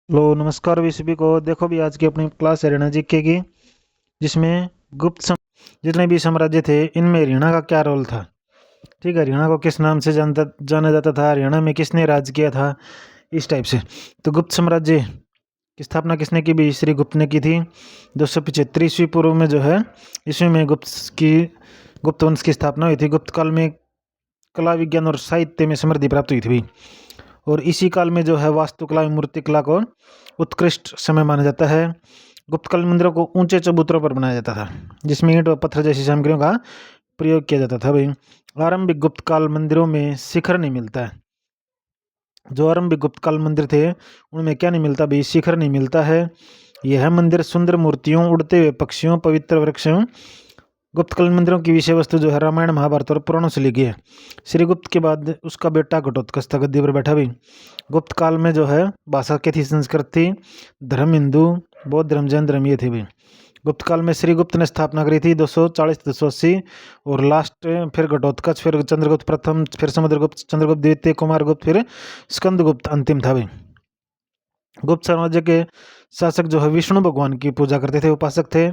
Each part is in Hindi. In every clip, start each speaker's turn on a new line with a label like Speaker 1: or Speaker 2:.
Speaker 1: लो नमस्कार भी सभी को। देखो भी आज की अपनी क्लास है ऋणा जीके की, जिसमें जितने भी साम्राज्य थे इनमें हरियाणा का क्या रोल था। ठीक है, हरियाणा को किस नाम से जाना जाता था, हरियाणा में किसने राज किया था, इस टाइप से। तो गुप्त साम्राज्य की स्थापना किसने की? भी श्री गुप्त ने की थी 275 ईस्वी पूर्व में जो है। ईस्वी में गुप्त वंश की स्थापना हुई थी। गुप्त काल में कला विज्ञान और साहित्य में समृद्धि प्राप्त हुई थी भाई। और इसी काल में जो है वास्तुकला एवं मूर्तिकला को उत्कृष्ट समय माना जाता है। गुप्त काल में मंदिरों को ऊंचे चबूतरों पर बनाया जाता था, जिसमें ईंट व पत्थर जैसी सामग्रियों का प्रयोग किया जाता था भाई। आरंभिक गुप्त काल मंदिरों में शिखर नहीं मिलता है। जो आरंभिक गुप्त काल मंदिर थे उनमें क्या नहीं मिलता भाई? शिखर नहीं मिलता है। यह मंदिर सुंदर मूर्तियों, उड़ते हुए पक्षियों, पवित्र वृक्षों, गुप्त कालीन मंदिरों की विषय वस्तु जो है रामायण महाभारत और पुराणों से ली गई है। श्रीगुप्त के बाद उसका बेटा घटोत्कच था गद्दी पर बैठा भी। गुप्त काल में जो है भाषा क्या थी? संस्कृत थी। धर्म हिंदू, बौद्ध धर्म, जैन धर्म ये थे भी। गुप्त काल में श्रीगुप्त ने स्थापना करी थी 240-280। और लास्ट फिर घटोत्कच, फिर चंद्रगुप्त प्रथम, फिर समुद्रगुप्त, चंद्रगुप्त द्वितीय, कुमारगुप्त, फिर स्कंदगुप्त अंतिम था भाई। गुप्त साम्राज्य के शासक जो है विष्णु भगवान की पूजा करते थे, उपासक थे।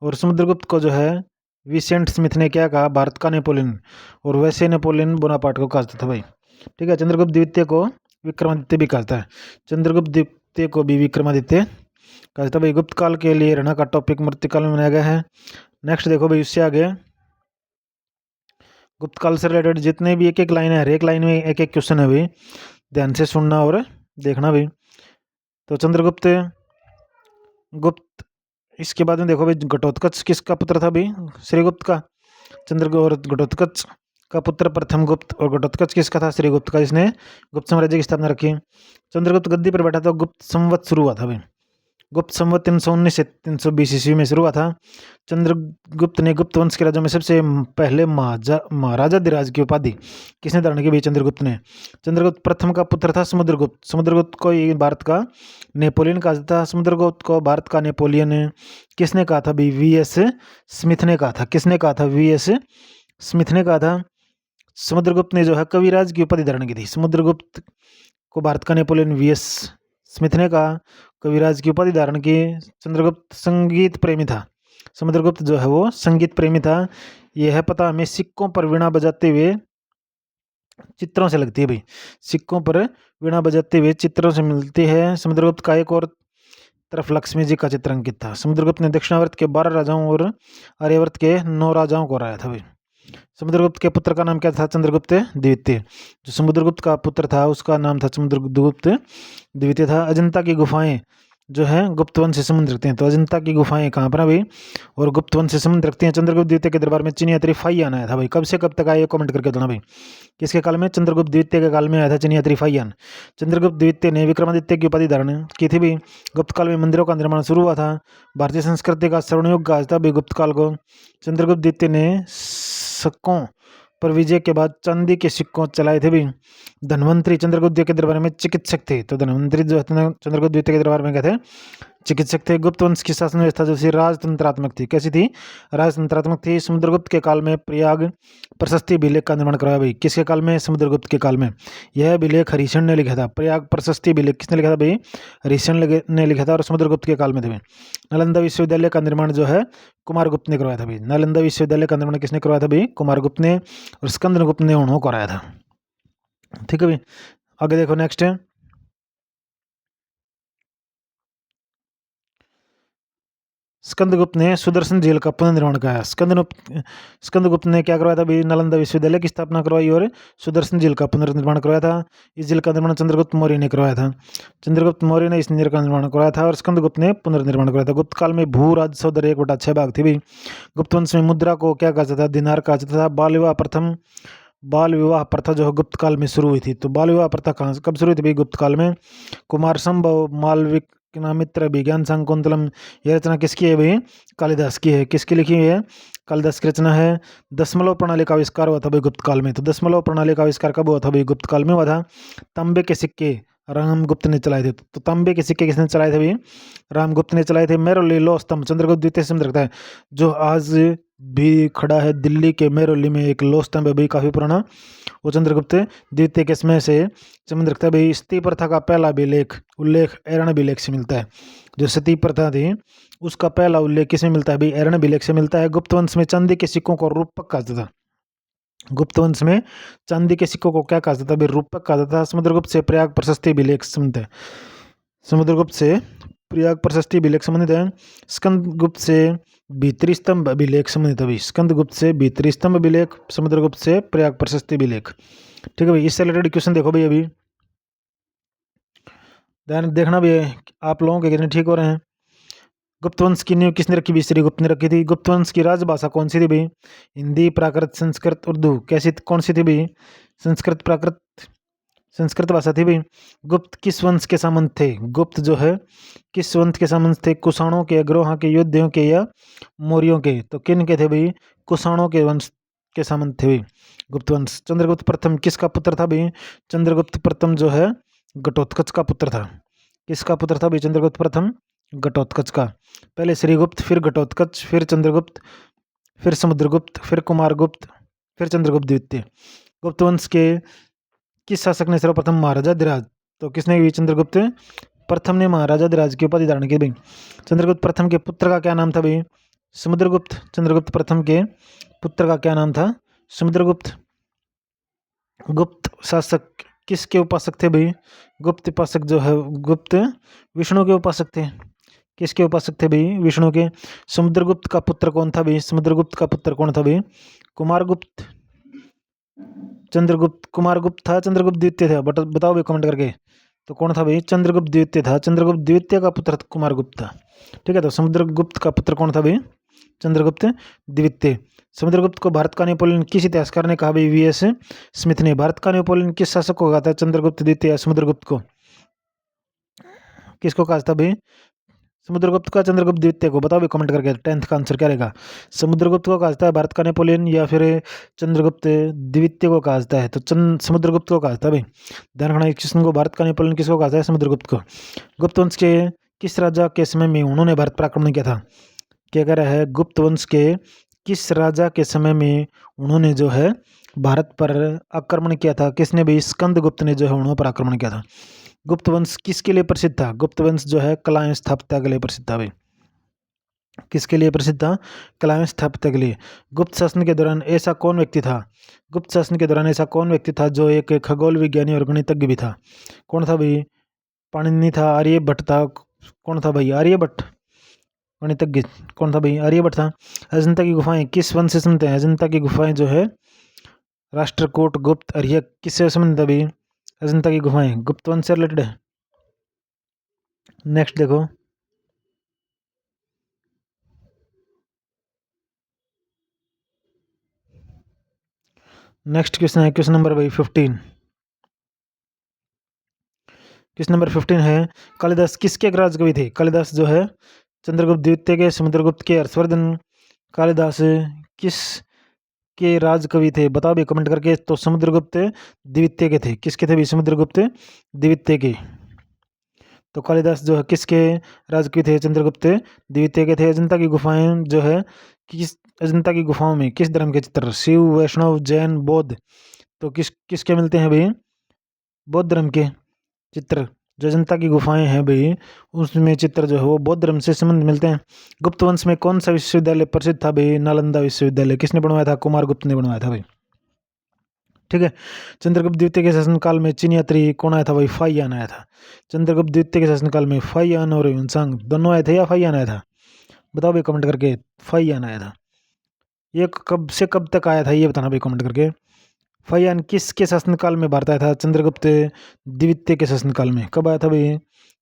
Speaker 1: और समुद्रगुप्त को जो है विसेंट स्मिथ ने क्या कहा? भारत का नेपोलियन। और वैसे नेपोलियन बोनापार्ट को कहता था भाई। ठीक है, चंद्रगुप्त द्वितीय को विक्रमादित्य भी कहता है। चंद्रगुप्त द्वितीय को भी विक्रमादित्य कहता है भाई। गुप्त काल के लिए रहना का टॉपिक मूर्तिकाल में बनाया गया है। नेक्स्ट देखो भाई, उससे आगे गुप्त काल से रिलेटेड जितने भी एक एक लाइन है, हर एक लाइन में एक एक क्वेश्चन है भाई, ध्यान से सुनना और देखना भाई। तो चंद्रगुप्त गुप्त, इसके बाद में देखो भाई घटोत्कच किसका पुत्र था भाई? श्रीगुप्त का। चंद्रगुप्त और घटोत्कच का पुत्र प्रथम गुप्त। और घटोत्कच किसका था? श्रीगुप्त का, जिसने गुप्त साम्राज्य की स्थापना रखी। चंद्रगुप्त गद्दी पर बैठा था, गुप्त संवत शुरू हुआ था भाई। गुप्त संवत 319 से 320 ईस्वी में शुरू हुआ था। चंद्रगुप्त ने गुप्त वंश के राज्यों में सबसे पहले महाराजा धीराज की उपाधि किसने धारण की भाई? चंद्रगुप्त ने। चंद्रगुप्त प्रथम का पुत्र था समुद्रगुप्त। समुद्रगुप्त को ये भारत का नेपोलियन कहा जाता था। समुद्रगुप्त को भारत का नेपोलियन किसने कहा था भाई? वीएस स्मिथ ने कहा था। किसने कहा था? वीएस स्मिथ ने कहा था। समुद्रगुप्त ने जो है कविराज की उपाधि धारण की थी। समुद्रगुप्त को भारत का नेपोलियन वीएस स्मिथ ने कहा, कविराज की उपाधि धारण की। चंद्रगुप्त संगीत प्रेमी था। समुद्रगुप्त जो है वो संगीत प्रेमी था। यह है पता हमें सिक्कों पर वीणा बजाते हुए चित्रों से लगती है भाई। सिक्कों पर वीणा बजाते हुए चित्रों से मिलती है। समुद्रगुप्त का एक और तरफ लक्ष्मी जी का चित्र अंकित था। समुद्रगुप्त ने दक्षिणावर्त के 12 राजाओं और आर्यावर्त के 9 राजाओं को हराया था भाई। समुद्रगुप्त के पुत्र का नाम क्या था? चंद्रगुप्त द्वितीय। जो समुद्रगुप्त का पुत्र था उसका नाम था समुद्रगुप्त द्वितीय था। अजंता की गुफाएं जो है गुप्त वंश से संबंध रखते हैं। तो अजंता की गुफाएं कहाँ पर है भाई? और गुप्त वंश से संबंध रखती हैं। चंद्रगुप्त द्वितीय के दरबार में चीनी यात्री फाइयान आया था भाई। कब से कब तक आया, कमेंट करके बताना भाई। किसके काल में? चंद्रगुप्त द्वितीय के काल में आया था चीनी यात्री फाइयान। चंद्रगुप्त द्वितीय ने विक्रमादित्य की उपाधि धारण की थी भाई। गुप्त काल में मंदिरों का निर्माण शुरू हुआ था। भारतीय संस्कृति का स्वर्णयुग कहा था भाई गुप्त काल को। चंद्रगुप्त द्वितीय ने सिक्कों पर विजय के बाद चांदी के सिक्कों चलाए थे भी। धनवंतरी चंद्रगुप्त द्वितीय के दरबार में चिकित्सक थे। तो धनवंतरी जो है चंद्रगुप्त द्वितीय के दरबार में क्या थे? चिकित्सक थे। गुप्त वंश की शासन व्यवस्था जो थी राजतंत्रात्मक थी। कैसी थी? राजतंत्रात्मक थी। समुद्रगुप्त के काल में प्रयाग प्रशस्ति अभिलेख का निर्माण करवाया भाई। किसके काल में? समुद्रगुप्त के काल में। यह अभिलेख हरिशन ने लिखा था। प्रयाग प्रशस्ति अभिलेख किसने लिखा था भाई? हरिशन ने लिखा था और समुद्रगुप्त के काल में थे भाई। नालंदा विश्वविद्यालय का निर्माण जो है कुमारगुप्त ने करवाया था भाई। नालंदा विश्वविद्यालय का निर्माण किसने करवाया था भाई? कुमारगुप्त ने। और स्कंदगुप्त ने उन्होंने कराया था। ठीक है भाई, आगे देखो नेक्स्ट है। स्कंदगुप्त ने सुदर्शन झील का पुनर्निर्माण कराया। स्कंदगुप्त ने क्या करवाया था भाई? नालंदा विश्वविद्यालय की स्थापना करवाई और सुदर्शन झील का पुनर्निर्माण करवाया था। इस झील का निर्माण चंद्रगुप्त मौर्य ने करवाया था। चंद्रगुप्त मौर्य ने इस झील का निर्माण करवाया था और स्कंदगुप्त ने पुनर्निर्माण करवाया था। गुप्त काल में भू राज सौदर्य 1/6 भाग थी भाई। गुप्त वंश में मुद्रा को क्या कहा जाता था? दिनार कहा जाता था। बाल विवाह प्रथा जो है गुप्त काल में शुरू हुई थी। तो बाल विवाह प्रथा कहाँ कब शुरू हुई थी भाई? गुप्त काल में। कुमार संभव, मालविक मित्र, विज्ञान शाकुंतलम, यह रचना किसकी है भाई? कालिदास की है। किसकी लिखी हुई है? कालिदास की रचना है। दशमलव प्रणाली का आविष्कार हुआ था भाई गुप्त काल में। तो दशमलव प्रणाली का आविष्कार कब हुआ था भाई? गुप्त काल में हुआ था। तांबे के सिक्के रामगुप्त ने चलाए थे। तो तांबे के सिक्के किसने चलाए थे भाई? रामगुप्त ने चलाए थे। मेरोली लौह स्तंभ चंद्रगुप्त द्वितीय से रखता है, जो आज भी खड़ा है दिल्ली के मेरोली में। एक लौह स्तंभ है भाई, काफी पुराना। वो चंद्रगुप्त द्वितीय के समय से संबंध रखता है भाई। सती प्रथा का पहला उल्लेख ऐरण से मिलता है। जो सती प्रथा थी उसका पहला उल्लेख किसमें मिलता है भाई? ऐरण से मिलता है। गुप्त वंश में चांदी के सिक्कों को रूपक कहा जाता था। गुप्त वंश में चांदी के सिक्कों को क्या कहा जाता है? रूपक कहा जाता है। समुद्रगुप्त से प्रयाग प्रशस्ति अभिलेख संबंधित है। समुद्रगुप्त से प्रयाग प्रशस्ति अभिलेख संबंधित है। स्कंदगुप्त से भीतरी स्तंभ अभिलेख संबंधित है। स्कंदगुप्त से भीतरी स्तंभ अभिलेख, समुद्रगुप्त से प्रयाग प्रशस्ति अभिलेख। ठीक है भाई। इससे रिलेटेड क्वेश्चन देखो भाई अभी ध्यान देखना भी है आप लोगों के कितने ठीक हो रहे हैं। गुप्त वंश की नींव किसने रखी? श्रीगुप्त ने रखी थी। गुप्त वंश की राजभाषा कौन सी थी भाई? हिंदी, प्राकृत, संस्कृत, उर्दू। कैसी कौन सी थी भाई? संस्कृत, प्राकृत, संस्कृत भाषा थी भाई। गुप्त किस वंश के सामंत थे? गुप्त जो है किस वंश के सामंत थे? कुषाणों के, अग्रहों के, योद्धियों के या मौर्यों के? तो किन के थे भाई? कुषाणों के वंश के सामंत थे भाई गुप्त वंश। चंद्रगुप्त प्रथम किसका पुत्र था भाई? चंद्रगुप्त प्रथम जो है घटोत्कच का पुत्र था। किसका पुत्र था भाई? चंद्रगुप्त प्रथम घटोत्कच का। पहले श्रीगुप्त, फिर घटोत्कच, फिर चंद्रगुप्त, फिर समुद्रगुप्त, फिर कुमारगुप्त, फिर चंद्रगुप्त द्वितीय। गुप्त वंश के किस शासक ने सर्वप्रथम महाराजा धिराज? तो किसने भी? चंद्रगुप्त प्रथम ने महाराजा धिराज की उपाधि धारण की भाई। चंद्रगुप्त प्रथम के पुत्र का क्या नाम था भाई? समुद्रगुप्त। चंद्रगुप्त प्रथम के पुत्र का क्या नाम था? समुद्रगुप्त। गुप्त शासक किसके उपासक थे भाई? गुप्त उपासक जो है गुप्त विष्णु के उपासक थे। किसके उपासक थे भाई? विष्णु के। समुद्रगुप्त का पुत्र कौन था भाई? समुद्रगुप्त का पुत्र कौन था भाई? कुमारगुप्त। चंद्रगुप्त कुमारगुप्त था, चंद्रगुप्त द्वितीय था? बट बताओ भाई कमेंट करके। तो कौन था भाई? चंद्रगुप्त द्वितीय था। चंद्रगुप्त द्वितीय का पुत्र कुमारगुप्त था। ठीक है। तो समुद्रगुप्त का पुत्र कौन था भाई? चंद्रगुप्त द्वितीय। समुद्रगुप्त को भारत का नेपोलियन किस इतिहासकार ने कहा भाई? वीएस स्मिथ ने। भारत का नेपोलियन किस शासक को कहा था? चंद्रगुप्त द्वितीय समुद्रगुप्त को। किसको कहा था भाई? समुद्रगुप्त का, चंद्रगुप्त द्वितीय को? बताओ भी कमेंट करके 10th का आंसर क्या रहेगा? समुद्रगुप्त को कहा जाता है भारत का नेपोलियन या फिर चंद्रगुप्त द्वितीय को कहा जाता है? तो समुद्रगुप्त को कहा जाता है भाई। ध्यान रखना इस क्वेश्चन को। भारत का नेपोलियन किसको कहा जाता है? समुद्रगुप्त को। गुप्त वंश के किस राजा के समय में उन्होंने भारत पर आक्रमण किया था? क्या कह रहा है? गुप्त वंश के किस राजा के समय में उन्होंने जो है भारत पर आक्रमण किया था? किसने भी? स्कंदगुप्त ने जो है उन्होंने पर आक्रमण किया था। गुप्त वंश किसके लिए प्रसिद्ध था? गुप्त वंश जो है कला स्थापत्य के लिए प्रसिद्ध था भाई। किसके लिए प्रसिद्ध था? कला स्थापत्य के लिए। गुप्त शासन के दौरान ऐसा कौन व्यक्ति था? गुप्त शासन के दौरान ऐसा कौन व्यक्ति था जो एक खगोल विज्ञानी और गणितज्ञ भी था? कौन था भाई? पाणिनि था, आर्यभट्ट था। कौन था भाई? आर्यभट्ट। गणितज्ञ कौन था भाई? आर्यभट्ट था। अजंता की गुफाएं किस वंश से संबंधित है? अजंता की गुफाएं जो है राष्ट्रकूट, गुप्त, आर्य किससे संबंधित है भाई? अजंता की गुफाएं गुप्त वंश से रिलेटेड है। नेक्स्ट देखो, नेक्स्ट क्वेश्चन है क्वेश्चन नंबर भाई 15। क्वेश्चन नंबर 15 है कालिदास किसके राजकवि थे? कालिदास जो है चंद्रगुप्त द्वितीय के, समुद्रगुप्त के, हर्षवर्धन। कालिदास किस के राजकवि थे? बताओ भी कमेंट करके। तो समुद्रगुप्त द्वितीय के थे। किसके थे भी? समुद्रगुप्त द्वितीय के। तो कालिदास जो है किसके राजकवि थे? चंद्रगुप्त द्वितीय के थे। अजंता की गुफाएं जो है किस अजंता की गुफाओं में किस धर्म के चित्र? शिव, वैष्णव, जैन, बौद्ध। तो किसके मिलते हैं भाई? बौद्ध धर्म के चित्र। जो अजंता की गुफाएं हैं भाई उसमें चित्र जो है वो बौद्ध धर्म से संबंध मिलते हैं। गुप्त वंश में कौन सा विश्वविद्यालय प्रसिद्ध था भाई? नालंदा विश्वविद्यालय। किसने बनवाया था? कुमारगुप्त ने बनवाया था भाई। ठीक है। चंद्रगुप्त द्वितीय के शासनकाल में चीन यात्री कौन आया था भाई? फाहियान आया था। चंद्रगुप्त द्वितीय के शासनकाल में फाहियान और ह्वेनसांग दोनों आए थे या फाहियान आया था? बताओ भाई कमेंट करके। फाहियान आया था। ये कब से कब तक आया था ये बताना भाई कमेंट करके। फाहियान किसके शासनकाल में भारत आया था? चंद्रगुप्त द्वितीय के शासनकाल में। कब आया था भाई?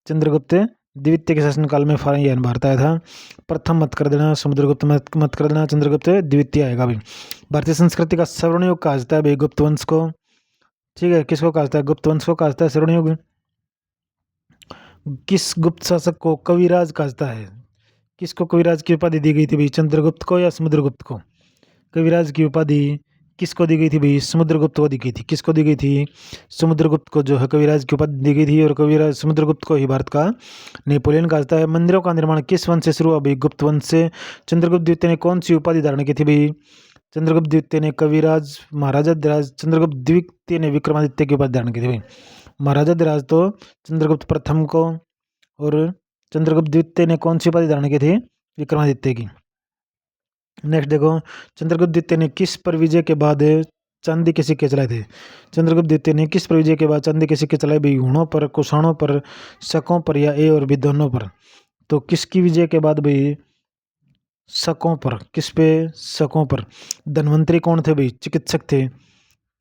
Speaker 1: चंद्रगुप्त द्वितीय के शासनकाल में फाहियान भारत आया था। प्रथम मत कर देना, समुद्रगुप्त मत कर देना, चंद्रगुप्त द्वितीय आएगा भाई। भारतीय संस्कृति का स्वर्णयुग कहा जाता है भाई गुप्त वंश को। ठीक है। किसको कहा जाता है? गुप्त वंश को कहा जाता है स्वर्णयुग। किस गुप्त शासक को कविराज कहा जाता है? किसको कविराज की उपाधि दी गई थी भाई? चंद्रगुप्त को या समुद्रगुप्त को? कविराज की उपाधि किसको दी गई थी भाई? समुद्रगुप्त को दी गई थी। किसको दी गई थी? समुद्रगुप्त को जो है कविराज की उपाधि दी गई थी। और कविराज समुद्रगुप्त को ही भारत का नेपोलियन कहा जाता है। मंदिरों का निर्माण किस वंश से शुरू हुआ भाई? गुप्त वंश से। चंद्रगुप्त द्वितीय ने कौन सी उपाधि धारण की थी भाई? चंद्रगुप्त द्वितीय ने कविराज महाराजा धीराज, चंद्रगुप्त द्वितीय ने विक्रमादित्य की उपाधि धारण की थी भाई। महाराजा धीराज तो चंद्रगुप्त प्रथम को, और चंद्रगुप्त द्वितीय ने कौन सी उपाधि धारण की थी? विक्रमादित्य की। नेक्स्ट देखो, चंद्रगुप्त द्वितीय ने किस पर विजय के बाद चांदी के सिक्के चलाए थे? चंद्रगुप्त द्वितीय ने किस पर विजय के बाद चांदी के सिक्के चलाए भाई? हुणों पर, कुषाणों पर, शकों पर, या ए और बी दोनों पर? तो किसकी विजय के बाद भाई? शकों पर। किस पे? शकों पर। धन्वंतरी कौन थे भाई? चिकित्सक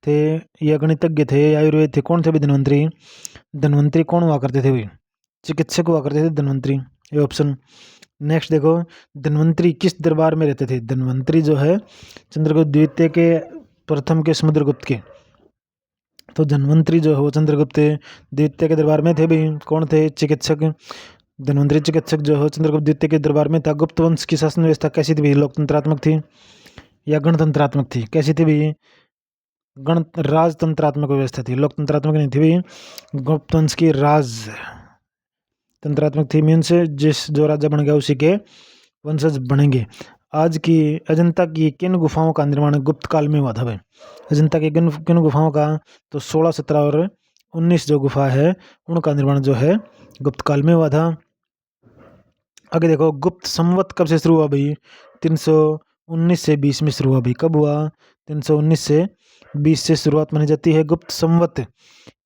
Speaker 1: थे या गणितज्ञ थे या आयुर्वेद थे? कौन थे भाई धन्वंतरी? धन्वंतरी कौन हुआ करते थे भाई? चिकित्सक हुआ करते थे धन्वंतरी, ये ऑप्शन। नेक्स्ट देखो, धन्वंतरी किस दरबार में रहते थे? धन्वंतरी जो है चंद्रगुप्त द्वितीय के, प्रथम के, समुद्रगुप्त के। तो धन्वंतरी जो है वो चंद्रगुप्त द्वितीय के दरबार में थे भाई। कौन थे? चिकित्सक। धन्वंतरी चिकित्सक जो है चंद्रगुप्त द्वितीय के दरबार में था। गुप्त वंश की शासन व्यवस्था कैसी थी भाई? लोकतंत्रात्मक थी या गणतंत्रात्मक थी? कैसी थी भाई? राजतंत्रात्मक व्यवस्था थी, लोकतंत्रात्मक नहीं थी भाई। गुप्त वंश की राज तंत्रात्मक थी, मीन्स जिस जो राजा बन गया उसी के वंशज बनेंगे। आज की अजंता की किन गुफाओं का निर्माण गुप्त काल में हुआ था भाई? अजंता की किन गुफाओं का? तो 16, 17 और 19 जो गुफा है उनका निर्माण जो है गुप्त काल में हुआ था। आगे देखो, गुप्त संवत कब से शुरू हुआ भाई? 319 से 20 में शुरू हुआ भाई। कब हुआ? 319 से 20 से शुरुआत मानी जाती है गुप्त संवत।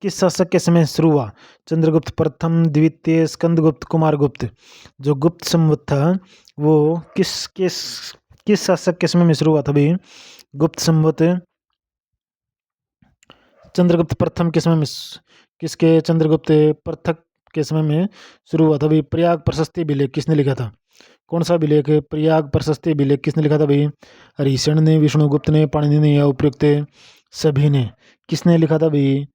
Speaker 1: किस शासक के समय शुरू हुआ? चंद्रगुप्त प्रथम, द्वितीय, स्कंदगुप्त, कुमारगुप्त। जो गुप्त संवत था वो किस शासक के समय में शुरू हुआ था भाई? गुप्त संवत चंद्रगुप्त प्रथम के समय में। किसके? चंद्रगुप्त प्रथम के समय में शुरू हुआ था भाई। प्रयाग प्रशस्ति अभिलेख किसने लिखा था? कौन सा अभिलेख? प्रयाग प्रशस्ति अभिलेख किसने लिखा था भाई? हरिशण ने, विष्णुगुप्त ने, पाणिनि ने, या उपयुक्त सभी ने? किसने लिखा था भाई?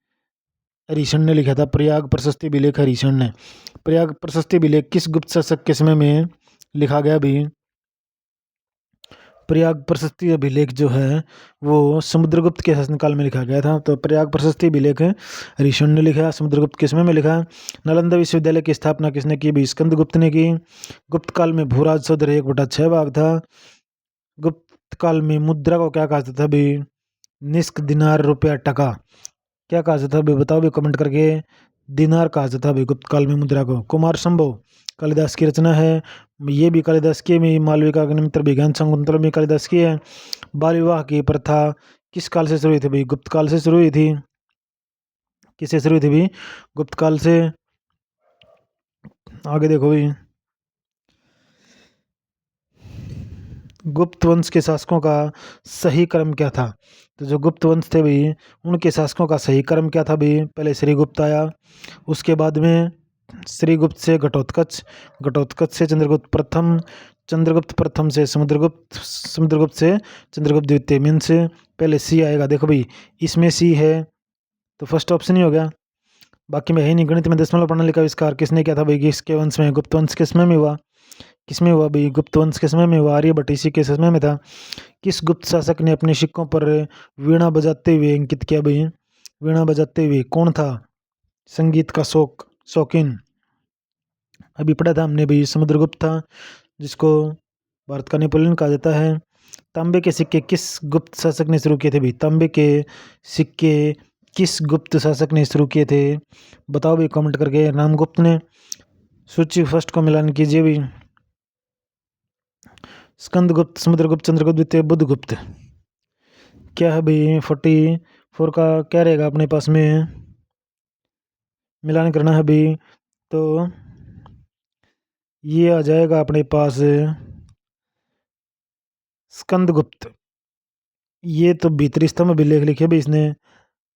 Speaker 1: हरिशण ने लिखा था प्रयाग प्रशस्ति अभिलेख, हरिशण ने। प्रयाग प्रशस्ति अभिलेख किस गुप्त शासक के समय में लिखा गया भाई? प्रयाग प्रशस्ति अभिलेख जो है वो समुद्रगुप्त के शासनकाल में लिखा गया था। तो प्रयाग प्रशस्ति अभिलेख हरिशण ने लिखा, समुद्रगुप्त के समय में लिखा। नालंदा विश्वविद्यालय की स्थापना किसने की भाई? स्कंदगुप्त ने की। गुप्त काल में भूराज सौदर 1/6 भाग था। गुप्त काल में मुद्रा को क्या कहा जाता था भाई? निष्क, दिनार, रुपया, टका। क्या कहा जाता भाई? बताओ भाई कमेंट करके। दिनार कहा जाता भाई गुप्त काल में मुद्रा को। कुमार संभव कालिदास की रचना है, ये भी कालिदास की है। मालविका अग्निमित्र विज्ञान शकुंतला भी कालिदास की है। बाल विवाह की प्रथा किस काल से शुरू हुई थी भाई? गुप्त काल से शुरू हुई थी। किससे शुरू हुई थी भाई? गुप्त काल से। आगे देखो भाई, गुप्त वंश के शासकों का सही क्रम क्या था? तो जो गुप्त वंश थे भाई उनके शासकों का सही क्रम क्या था भाई? पहले श्रीगुप्त आया, उसके बाद में श्रीगुप्त से घटोत्कच, घटोत्कच से चंद्रगुप्त प्रथम, चंद्रगुप्त प्रथम से समुद्रगुप्त, समुद्रगुप्त से चंद्रगुप्त द्वितीय। मीन्स पहले सी आएगा। देखो भाई इसमें सी है तो फर्स्ट ऑप्शन ही हो गया, बाकी में है ही नहीं। गणित में दशमलव प्रणाली का आविष्कार किसने किया था भाई? किसके वंश में? गुप्त वंश के समय में हुआ। किसमें हुआ भाई? गुप्त वंश के समय में हुआ। आर्यभट्ट इसी के समय में था। किस गुप्त शासक ने अपने सिक्कों पर वीणा बजाते हुए अंकित किया भाई? वीणा बजाते हुए कौन था? संगीत का शौकीन। अभी पढ़ा था हमने भाई, समुद्रगुप्त था, जिसको भारत का नेपोलियन कहा जाता है। तांबे के सिक्के किस गुप्त शासक ने शुरू किए थे भाई? तांबे के सिक्के किस गुप्त शासक ने शुरू किए थे? बताओ भाई कमेंट करके। रामगुप्त ने। सूची फर्स्ट को मिलान कीजिए भाई। स्कंदगुप्त, समुद्रगुप्त, चंद्रगुप्त द्वितीय, बुधगुप्त। क्या है भाई? 44 का क्या रहेगा अपने पास में? मिलान करना है भाई तो ये आ जाएगा अपने पास स्कंदगुप्त। ये तो भीतरी स्तंभ भी लेख लिखे भाई इसने।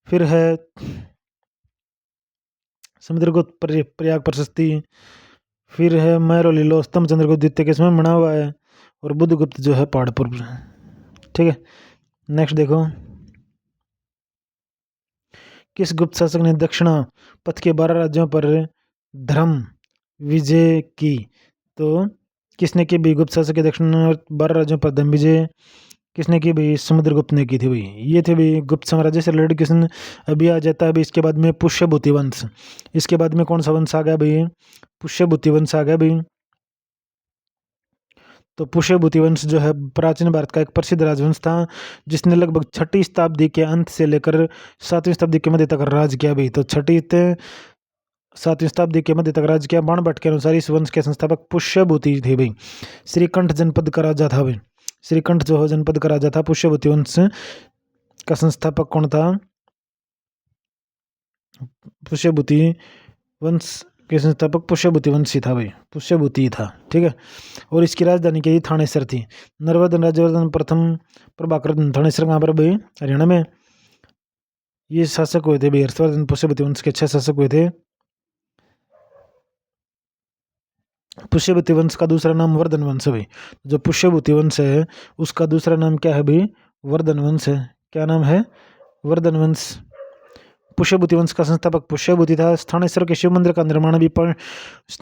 Speaker 1: फिर है समुद्रगुप्त प्रयाग प्रशस्ति। फिर है मैरो लीलो स्तंभ, चंद्रगुप्त द्वितीय के समय में बना हुआ है। और बुधगुप्त जो है पहाड़पुर। ठीक है, नेक्स्ट देखो, किस गुप्त शासक ने दक्षिणा पथ के 12 राज्यों पर धर्म विजय की? तो किसने की भाई? गुप्त शासक के दक्षिण 12 राज्यों पर धर्म विजय किसने की भाई? समुद्रगुप्त ने की थी भाई। ये थे भाई गुप्त साम्राज्य से रिलेटेड क्वेश्चन। अभी आ जाता है भाई इसके बाद में पुष्यभूति वंश। इसके बाद में कौन सा वंश आ गया भाई? पुष्यभूति वंश आ गया भाई। तो पुष्यभूति वंश जो है प्राचीन भारत का एक प्रसिद्ध राजवंश था, जिसने लगभग 6वीं शताब्दी के अंत से लेकर 7वीं शताब्दी के मध्य तक राज किया भी। तो 6वीं से 7वीं शताब्दी के मध्य तक राज किया। बाणभट्ट के अनुसार इस वंश के संस्थापक पुष्यभूति थे भाई। श्रीकंठ जनपद का राजा था भाई। श्रीकंठ जो है जनपद का राजा था। पुष्यभूति वंश का संस्थापक कौन था? पुष्यभूति वंश के संस्थापक पुष्यभूति वंशी था भाई, पुष्यभूति था। ठीक है। और इसकी राजधानी की थानेसर थी। नरवर्धन राज्यवर्धन प्रथम प्रभाकर थानेसर कहाँ पर भाई? हरियाणा में। ये शासक हुए थे भाई हर्षवर्धन पुष्यभूति वंश के 6 शासक हुए थे। पुष्यभूति वंश का दूसरा नाम वर्धन वंश है भाई। जो पुष्यभूति वंश है उसका दूसरा नाम क्या है भाई? वर्धन वंश है। क्या नाम है? वर्धन वंश। पुष्यभूति वंश का संस्थापक पुष्यभूति था। स्थानेश्वर के शिव मंदिर का निर्माण भी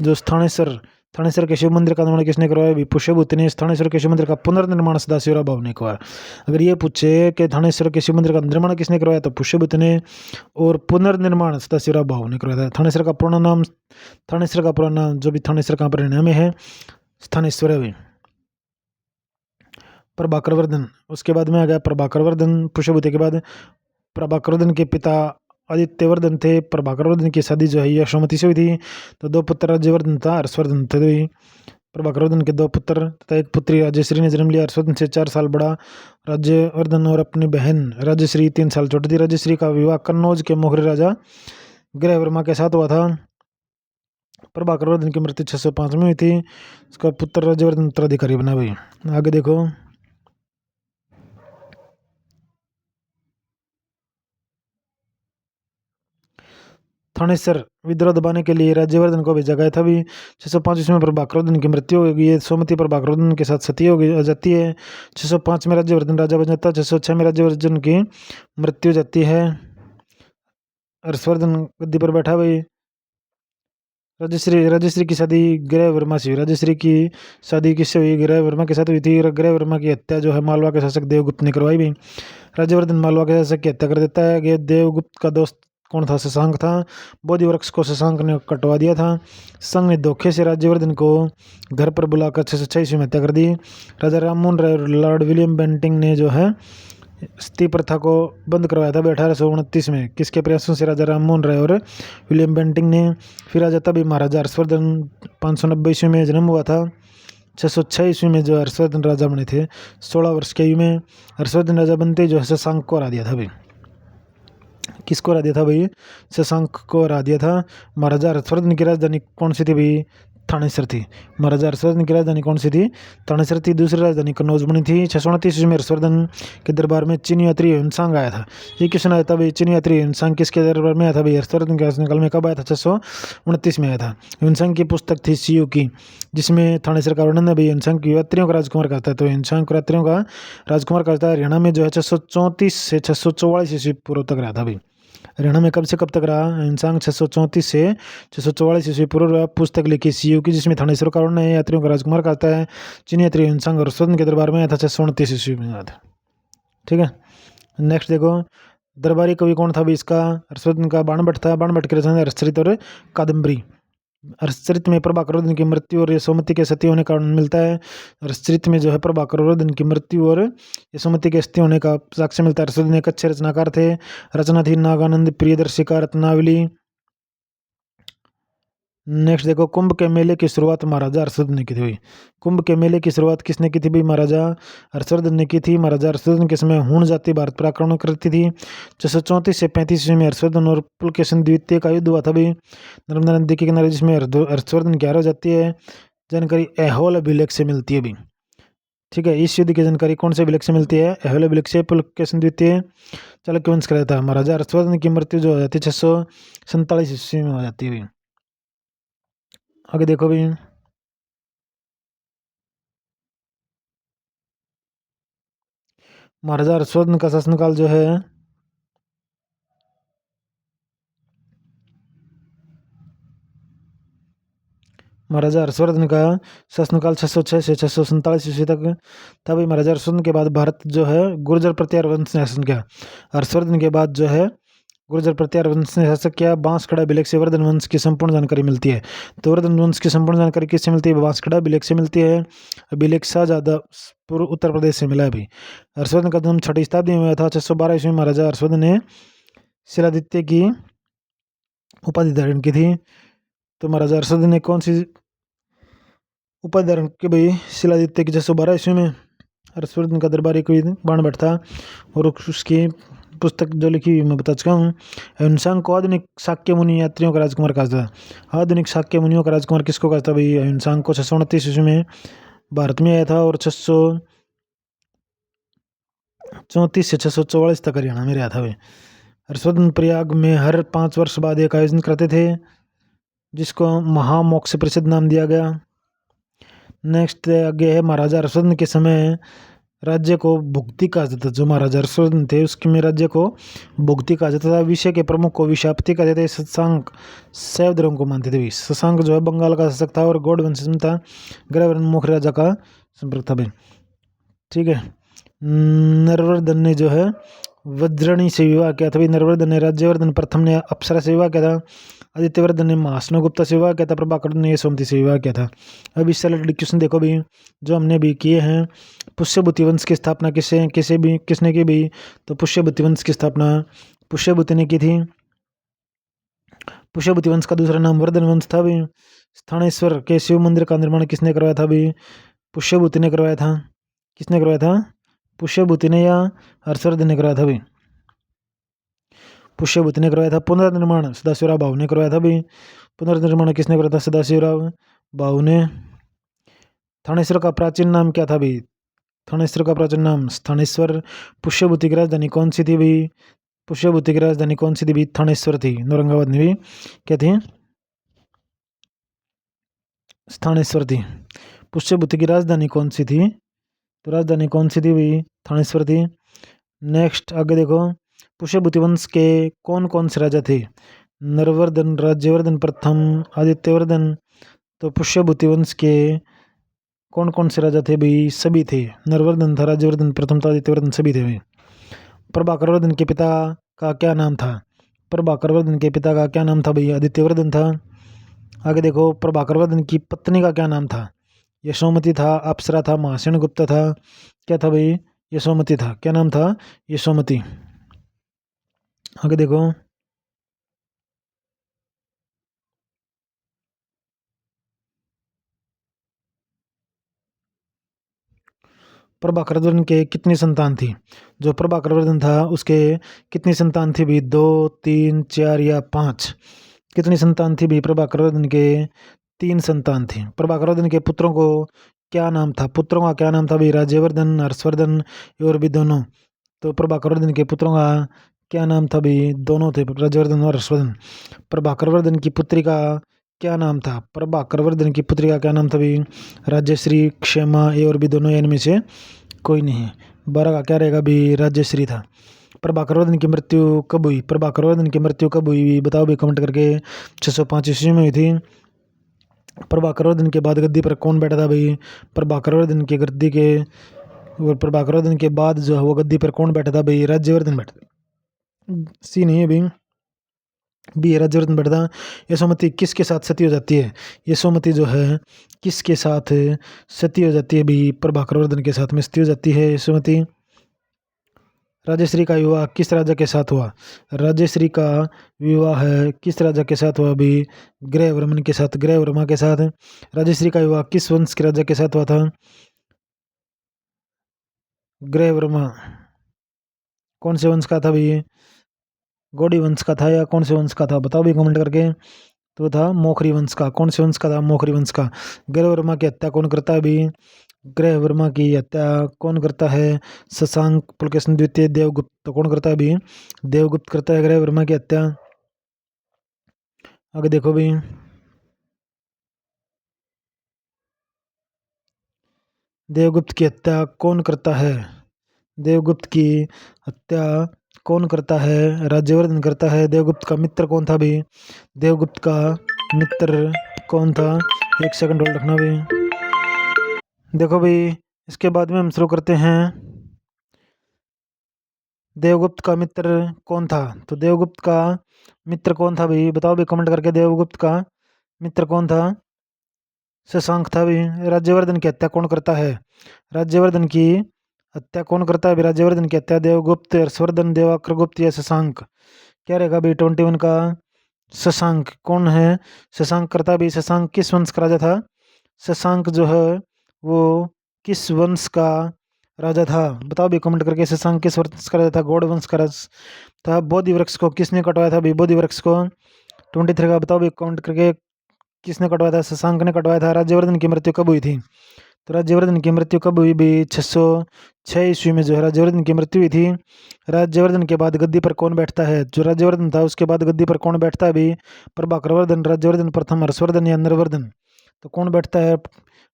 Speaker 1: जो थानेसर के शिव मंदिर का निर्माण किसने करवाया भी? पुष्यभूति ने। स्थानेश्वर के शिव मंदिर का पुनर्निर्माण सदाशिवराव भाव ने करवाया। अगर ये पूछे कि थानेश्वर के शिव मंदिर का निर्माण किसने करवाया, तो पुष्यभूति ने। और पुनर्निर्माण सदाशिवराव भाव ने करवाया था। थानेश्वर का पूरा नाम जो भी थानेश्वर का परिणाम में है स्थानेश्वर है भी। प्रभाकर वर्धन, उसके बाद में आ गया प्रभाकर वर्धन। पुष्यभूति के बाद प्रभाकर वर्धन के पिता आदित्यवर्धन थे। प्रभाकर वर्धन की शादी जो है यशोमती से हुई थी। तो 2 पुत्र राज्यवर्धन था हर्षवर्धन थे। प्रभाकर वर्धन के 2 पुत्र तथा एक पुत्री राजश्री ने जन्म लिया। हर्षवर्धन से 4 साल बड़ा राज्यवर्धन और अपनी बहन राजश्री 3 साल छोटी थी। राजश्री का विवाह कन्नौज के मोहरे राजा गृहवर्मा के साथ हुआ था। प्रभाकर वर्धन की मृत्यु 605 में हुई थी। उसका पुत्र राज्यवर्धन उत्तराधिकारी बना भाई। आगे देखो, थानेसर विद्रोह दबाने के लिए राज्यवर्धन को भेजा गया था भी। 605 ईस्वी में प्रभाकर वर्धन की मृत्यु हो गई है। सोमती प्रभाकर वर्धन के साथ सती हो जाती है। 605 में राज्यवर्धन राजा बन जाता है। 606 में राज्यवर्धन की मृत्यु हो जाती है। हर्षवर्धन गद्दी पर बैठा भाई। राजश्री की शादी गृहवर्मा से हुई। राजश्री की शादी किससे हुई? गृहवर्मा के साथ हुई थी। गृहवर्मा की हत्या जो है मालवा के शासक देवगुप्त ने करवाई भी। राज्यवर्धन मालवा के शासक की हत्या कर देता है। देवगुप्त का दोस्त कौन था? शशांक था। बोधि वृक्ष को शशांक ने कटवा दिया था। शशांक ने धोखे से राज्यवर्धन को घर पर बुलाकर 606 ईस्वी में हत्या कर दी। राजा राममोहन राय और लॉर्ड विलियम बेंटिंग ने जो है सती प्रथा को बंद करवाया था 1829 में। किसके प्रयासों से? राजा राममोहन राय और विलियम बेंटिंग ने। फिर राजा तभी महाराजा हर्षवर्धन 590 ईस्वी में जन्म हुआ था। 606 ईस्वी में जो हर्षवर्धन राजा बने थे 16 वर्ष के आयु में। हर्षवर्धन राजा बनते जो है शशांक को हरा दिया था भाई। किसको हरा दिया था भाई? शशांक को हरा दिया था। महाराजा हर्षवर्धन की राजधानी कौन सी थी भाई? थानेसर थी। महाराजा हर्षवर्धन की राजधानी कौन सी थी? थानेसर थी। दूसरी राजधानी कन्नौज बनी थी। 629 ईस्वी में हर्षवर्धन के दरबार में चीनी यात्री ह्वेनसांग आया था। ये क्वेश्चन आया था भाई, चीनी यात्री ह्वेनसांग किसके दरबार में आया था भाई? हर्षवर्धन के शासनकाल में। कब आया था? 629 में आया था। ह्वेनसांग की पुस्तक थी सीयू की, जिसमें थानेसर का वर्णन है भाई। ह्वेनसांग की यात्रियों का राजकुमार कहता है। तो ह्वेनसांग को यात्रियों का राजकुमार कहता है। हरियाणा में जो है 634 से 644 ईस्वी पूर्व तक रहा था भाई। हरियाणा में कब से कब तक रहा? ह्वेनसांग 634 से 644 ईस्वी पूर्व। पुस्तक लिखी सीयू की, जिसमें थानेश्वर का वर्णन है। यात्रियों का राजकुमार कहता है। चीनी यात्री ह्वेनसांग हर्षवर्धन के दरबार में आया था 629 ईस्वी में आया था। ठीक है। नेक्स्ट देखो, दरबारी कवि कौन था भी इसका? हर्षवर्धन का बाणभट्ट था। बाणभट्ट की रचना हर्षचरित और कादम्बरी। हर्षचरित में प्रभाकर वर्धन की मृत्यु और यशोमती के सती होने का वर्णन मिलता है। हर्षचरित में जो है प्रभाकर वर्धन की मृत्यु और यशोमती के सती होने का साक्ष्य मिलता है। हर्षवर्धन एक अच्छे रचनाकार थे। रचना थी नागानंद प्रियदर्शिका रत्नावली। नेक्स्ट देखो, कुंभ के मेले की शुरुआत महाराजा हर्षवर्धन ने की थी हुई। कुंभ के मेले की शुरुआत किसने की थी भाई? महाराजा हर्षवर्धन ने की थी। महाराजा हर्षवर्धन के समय हूण जाति भारत पर आक्रमण करती थी। 634 से 35 ईस्वी में हर्षवर्धन और पुलकेशिन द्वितीय का युद्ध हुआ था भाई नर्मदा नदी के किनारे, जिसमें हर्षवर्धन की हार हो जाती है। जानकारी ऐहोल अभिलेख से मिलती है भाई। ठीक है। इस युद्ध की जानकारी कौन से अभिलेख से मिलती है? ऐहोल अभिलेख से। पुलकेशिन द्वितीय चालुक्य वंश का था। महाराजा हर्षवर्धन की मृत्यु जो हो जाती है 647 ईस्वी में हो जाती है भाई। आगे देखो भाई, महाराजा हर्षवर्धन का शासनकाल जो है महाराजा हर्षवर्धन का शासनकाल 606 से 647 ईस्वी तक था भाई। महाराजा हर्षवर्धन के बाद भारत जो है गुर्जर प्रत्यार वंश ने शासन किया। हर्षवर्धन के बाद जो है गुर्जर प्रत्यार वंश ने शासक किया। बांसखेड़ा भिलक से वर्धन वंश की संपूर्ण जानकारी मिलती है। तो वर्धन वंश की संपूर्ण जानकारी किससे मिलती है? बांसखेड़ा भिलक से मिलती है। भिलक शाहजादा पूर्व उत्तर प्रदेश से मिला अभी। हर्षवर्धन का जन्म 6वीं शताब्दी में हुआ था। 612 ईस्वी में महाराजा हर्षवर्धन ने शिलादित्य की उपाधि धारण की थी। तो महाराजा हर्षवर्धन ने कौन सी उपाधि धारण की भाई? शिलादित्य की। 612 ईस्वी में हर्षवर्धन का दरबारी कोई बाणभट्ट था और उसकी पुस्तक जो लिखी हुई मैं बता चुका हूँ। अहिंसांग को आधुनिक शाक्य मुनि यात्रियों का राजकुमार कहा था। आधुनिक शाक्य मुनियों का राजकुमार किसको कहा था भाई? अहिंसांग को 629 ईस्वी में भारत में आया था और 634 से 644 तक हरियाणा में रहा था भाई। हर्षवर्धन प्रयाग में हर 5 वर्ष बाद एक आयोजन करते थे जिसको महामोक्ष परिषद नाम दिया गया। नेक्स्ट आगे है महाराजा हर्षवर्धन के समय राज्य को भुक्ति कहा जाता था। जो महाराजा हर्षवर्धन थे उसके में राज्य को भुक्ति कहा जाता था। विषय के प्रमुख को विशापति कहते थे। शशांक शैव धर्म को मानते थे। शशांक जो है बंगाल का शासक था और गौड़ वंश में था। ग्रहवर्ण मुख्य राजा का संपर्क था भाई। ठीक है। नरवर्धन ने जो है वज्रणी से विवाह किया था भाई। नरवर्धन ने राज्यवर्धन प्रथम ने अप्सरा से विवाह किया था। आदित्यवर्धन ने महास्नोगुप्ता से विवाह किया था। प्रभाकर ने यशोमती से विवाह किया था। अब इससे रिलेटेड क्वेश्चन देखो भी जो हमने भी किए हैं। पुष्यभूति वंश की स्थापना किसने की भी? तो पुष्यभूति वंश की स्थापना पुष्यभूति ने की थी। पुष्यभूति वंश का दूसरा नाम वर्धन वंश था भी। स्थानेश्वर के शिव मंदिर का निर्माण किसने करवाया था भी? पुष्यभूति ने करवाया था। किसने करवाया था? पुष्यभूति ने या हर्षवर्धन ने करवाया था भी? पुष्यभूति ने करवाया था। पुनर्निर्माण सदाशिवराव भाऊ ने करवाया था भी। पुनर्निर्माण किसने करवाया था? सदाशिवराव भाऊ ने। थानेश्वर का प्राचीन नाम क्या था भी? थानेश्वर का प्राचीन नाम स्थानेश्वर। पुष्यभूति की राजधानी कौन सी थी भी? पुष्यभूति की राजधानी कौन सी थी भी? थानेश्वर थी। औरंगाबाद में भी क्या थी? स्थानेश्वर थी। पुष्यभूति की राजधानी कौन सी थी? तो राजधानी कौन सी थी भी? थानेश्वर थी। नेक्स्ट आगे देखो। पुष्यभूति वंश के कौन कौन से राजा थे? नरवर्धन, राज्यवर्धन प्रथम, आदित्यवर्धन। तो पुष्यभूति वंश के कौन कौन से राजा थे भाई? सभी थे। नरवर्धन था, राज्यवर्धन प्रथम था, आदित्यवर्धन सभी थे भाई। प्रभाकरवर्धन के पिता का क्या नाम था? प्रभाकरवर्धन के पिता का क्या नाम था भाई? आदित्यवर्धन था। आगे देखो। प्रभाकरवर्धन की पत्नी का क्या नाम था? यशोमती था, अप्सरा था, महासेन गुप्ता था। क्या था भाई? यशोमती था। क्या नाम था? यशोमती। आगे देखो। प्रभाकरवर्धन के कितनी संतान थी? जो प्रभाकरवर्धन था उसके कितनी संतान थी भी? 2, 3, 4 या 5? कितनी संतान थी भी प्रभाकरवर्धन के? 3 संतान थी। प्रभाकरवर्धन के पुत्रों को क्या नाम था? पुत्रों का क्या नाम था भी? राज्यवर्धन, हर्षवर्धन और भी दोनों। तो प्रभाकरवर्धन के पुत्रों का क्या नाम था भी? दोनों थे, राज्यवर्धन और हर्षवर्धन। प्रभाकरवर्धन की पुत्री का क्या नाम था? प्रभाकरवर्धन की पुत्री का क्या नाम था भी? राज्यश्री, क्षेमा, ये और भी दोनों इनमें से कोई नहीं। 12 का क्या रहेगा भी? राज्यश्री था। प्रभाकरवर्धन की मृत्यु कब हुई? प्रभाकरवर्धन की मृत्यु कब हुई बताओ भी कमेंट करके। 605 ईस्वी में हुई थी। प्रभाकरवर्धन के बाद गद्दी पर कौन बैठा था भाई? प्रभाकरवर्धन की गद्दी के प्रभाकरवर्धन के बाद जो है वो गद्दी पर कौन बैठा था भाई? राज्यवर्धन बैठा। सी नहीं है भाई, बी राज्यवर्धन बैठा था। यशोमती किसके साथ सती हो जाती है? यशोमती जो है किसके साथ सती हो जाती है भी? प्रभाकरवर्धन के साथ में सती हो जाती है यशोमती। राजश्री का विवाह किस राजा के साथ हुआ? राजश्री का विवाह है किस राजा के साथ हुआ भी? ग्रहवर्मन के साथ, ग्रहवर्मा के साथ। राजश्री का विवाह किस वंश के राजा के साथ हुआ था? ग्रहवर्मा। कौन से वंश का था भाई? गौड़ी वंश का था या कौन से वंश का था बताओ भी कमेंट करके। तो था मोखरी वंश का। कौन से वंश का था? मोखरी वंश का। ग्रहवर्मा की हत्या कौन करता है भी? ग्रहवर्मा की हत्या कौन करता है? शशांक पुलकेशन द्वितीय देवगुप्त। तो कौन करता है भी? देवगुप्त करता है ग्रहवर्मा की हत्या। आगे देखो भी। देवगुप्त की हत्या कौन करता है? देवगुप्त की हत्या कौन करता है? राज्यवर्धन करता है। देवगुप्त का मित्र कौन था भी? देवगुप्त का मित्र कौन था? 1 सेकंड होल्ड रखना भी। देखो भाई इसके बाद में हम शुरू करते हैं देवगुप्त का मित्र कौन था? तो देवगुप्त का मित्र कौन था भाई? बताओ भाई कमेंट करके। देवगुप्त का मित्र कौन था? शशांक था भाई। राज्यवर्धन की हत्या कौन करता है? राज्यवर्धन की हत्या कौन करता है भाई? राज्यवर्धन की हत्या देवगुप्त, हर्षवर्धन, देवाक्रगुप्त या शशांक? क्या रहेगा भाई 21 का? शशांक। कौन है? शशांक करता है भाई। शशांक किस वंश का राजा था? शशांक जो है वो किस वंश का राजा था? बताओ भी कमेंट करके। शशांक किस वंश का राजा था? गौड़ वंश का राजा था। बोधि वृक्ष को किसने कटवाया था भाई? बोधि वृक्ष को 23 का बताओ भी कमेंट करके। किसने कटवाया था? शशांक ने कटवाया था। राज्यवर्धन की मृत्यु कब हुई थी? तो राज्यवर्धन की मृत्यु कब हुई भाई? 606 ईस्वी में जो है राज्यवर्धन की मृत्यु हुई थी। राज्यवर्धन के बाद गद्दी पर कौन बैठता है? जो राज्यवर्धन था उसके बाद गद्दी पर कौन बैठता है भाई? प्रभाकरवर्धन, राज्यवर्धन प्रथम, हर्षवर्धन या नरवर्धन? तो कौन बैठता है?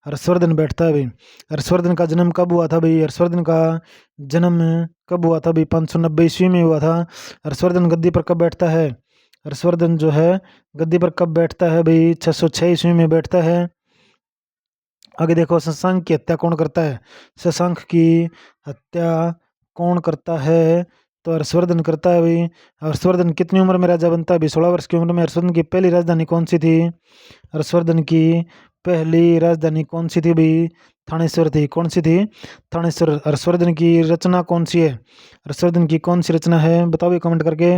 Speaker 1: हर्षवर्धन बैठता है भाई। हर्षवर्धन का जन्म कब हुआ था भाई? हर्षवर्धन का जन्म कब हुआ था भाई? 590 ईस्वी में हुआ था। हर्षवर्धन गद्दी पर कब बैठता है? हर्षवर्धन जो है गद्दी पर कब बैठता है भाई? 606 ईस्वी में बैठता है। आगे देखो, शशांक की हत्या कौन करता है? शशांक की हत्या कौन करता है? तो हर्षवर्धन करता है भाई। हर्षवर्धन कितनी उम्र में राजा बनता है भाई? 16 वर्ष की उम्र में। हर्षवर्धन की पहली राजधानी कौन सी थी? हर्षवर्धन की पहली राजधानी कौन सी थी भाई? थानेश्वर थी। कौन सी थी? थानेश्वर। हर्षवर्धन की रचना कौन सी है? हर्षवर्धन की कौन सी रचना है? बताओ भी कमेंट करके।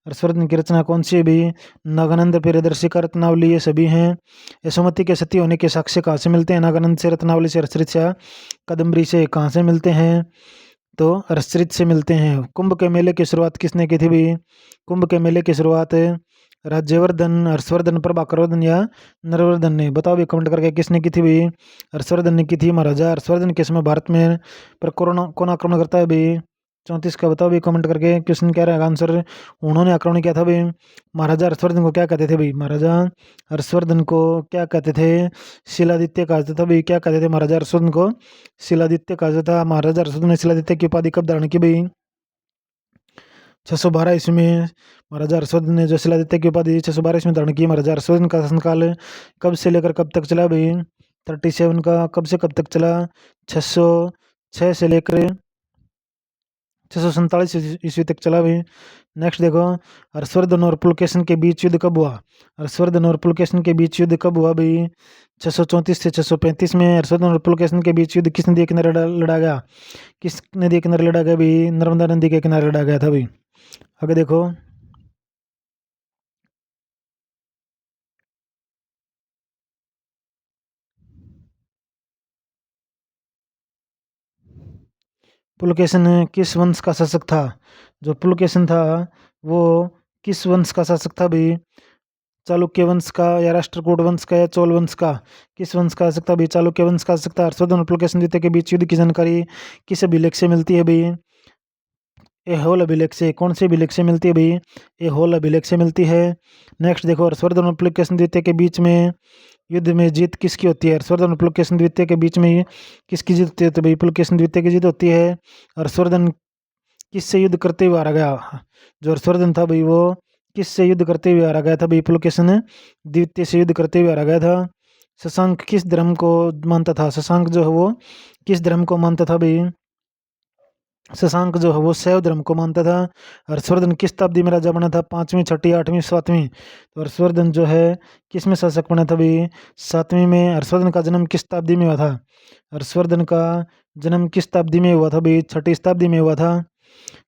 Speaker 1: हर्षवर्धन की रचना कौन सी है भी? नागानंद, प्रियदर्शी का रत्नावली, ये सभी हैं। यशोमती के सती होने के साक्ष्य कहाँ से मिलते हैं? नागानंद से, रत्नावली से, हर्षरित से, कादम्बरी से। कहाँ से मिलते हैं? तो हर्षरित से मिलते हैं। कुंभ के मेले की शुरुआत किसने की थी भी? कुंभ के मेले की शुरुआत राज्यवर्धन, हर्षवर्धन, प्रभाकरवर्धन या नरवर्धन ने? बताओ भी कमेंट करके किसने की थी भी? हर्षवर्धन ने की थी। महाराजा हर्षवर्धन के समय भारत में पर कोरोना कौन आक्रमण करता है भी? 34 का बताओ भी कमेंट करके। क्वेश्चन क्या रहेगा आंसर? उन्होंने आक्रमण किया था भाई। महाराजा हर्षवर्धन को क्या कहते थे भाई? महाराजा हर्षवर्धन को क्या कहते थे? शिलादित्य कहा जाता था भाई। क्या कहते थे महाराजा हर्षवर्धन को? शिलादित्य कहा जाता था। महाराजा हर्षवर्धन ने शिलादित्य की उपाधि कब धारण की भाई? 612 ईस्वी में महाराजा हर्षवर्धन ने जो शिलादित्य की उपाधि 612 ईस्वी में धारण की। महाराजा हर्षवर्धन का शासनकाल कब से लेकर कब तक चला भाई? 37 का कब से कब तक चला? 606 से लेकर 647 ईस्वी तक चला भाई। नेक्स्ट देखो, हर्षवर्धन और पुलकेशन के बीच युद्ध कब हुआ? हर्षवर्धन और पुलकेशन के बीच युद्ध कब हुआ भाई? 634 से 635 में हर्षवर्धन और पुलकेशन के बीच युद्ध किस नदी के किनारे लड़ा गया? किस नदी के किनारे लड़ा गया भाई? नर्मदा नदी के किनारे लड़ा गया था भाई। आगे देखो, पुलकेशन किस वंश का शासक था? जो पुलकेशन था वो किस वंश का शासक था भाई? चालुक्य वंश का या राष्ट्रकूट वंश का या चोल वंश का? किस वंश का शासक था भाई? चालुक्य वंश का शासक था। हर्षवर्धन और पुलकेशन द्वितीय के बीच युद्ध की जानकारी किस अभिलेख से मिलती है भाई? एहोल अभिलेख से। कौन से अभिलेख से मिलती है भाई? एहोल अभिलेख से मिलती है। नेक्स्ट देखो, हर्षवर्धन और पुलकेशन द्वितीय के बीच में युद्ध में जीत किसकी होती है? हर्षवर्धन और पुलकेशन द्वितीय के बीच में किसकी जीत होती है? तो भाई पुलकेशन द्वितीय की जीत होती है। हर्षवर्धन किससे युद्ध करते हुए हारा गया? जो हर्षवर्धन था भाई वो किससे युद्ध करते हुए हारा गया था भाई? पुलकेशन द्वितीय से युद्ध करते हुए हारा गया था। शशांक किस धर्म को मानता था? शशांक जो है वो किस धर्म को मानता था भाई? शशांक जो है वो शैव धर्म को मानता था। हर्षवर्धन किस शताब्दी में राजा बना था? 5वीं, 6ठी, 8वीं, 7वीं? तो हर्षवर्धन जो है किस में शासक बना था भाई? 7वीं में। हर्षवर्धन का जन्म किस शताब्दी में हुआ था? हर्षवर्धन का जन्म किस शताब्दी में हुआ था भाई? 6ठी शताब्दी में हुआ था।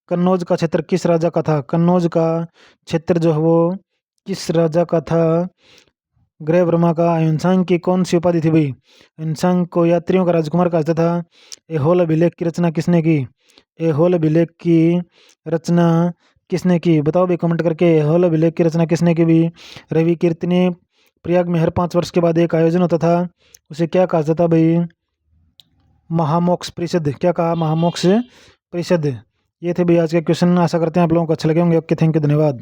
Speaker 1: कन्नौज का क्षेत्र किस राजा का था? कन्नौज का क्षेत्र जो है वो किस राजा का था? ग्रह ब्रह्मा का। अहिंसांग की कौन सी उपाधि थी भाई? अहिंसांग को यात्रियों का राजकुमार कहा जाता था। एहोल अभिलेख की रचना किसने की? एहोल अभिलेख की रचना किसने की? बताओ भाई कमेंट करके। एहोल अभिलेख की रचना किसने की भी? रवि कीर्तनी। प्रयाग में हर 5 वर्ष के बाद एक आयोजन होता था, उसे क्या कहा जाता भाई? महामोक्ष परिषद। क्या कहा? महामोक्ष परिषद। ये थे भाई आज के क्वेश्चन। आशा करते हैं आप लोगों को अच्छे लगे होंगे। ओके, थैंक यू, धन्यवाद।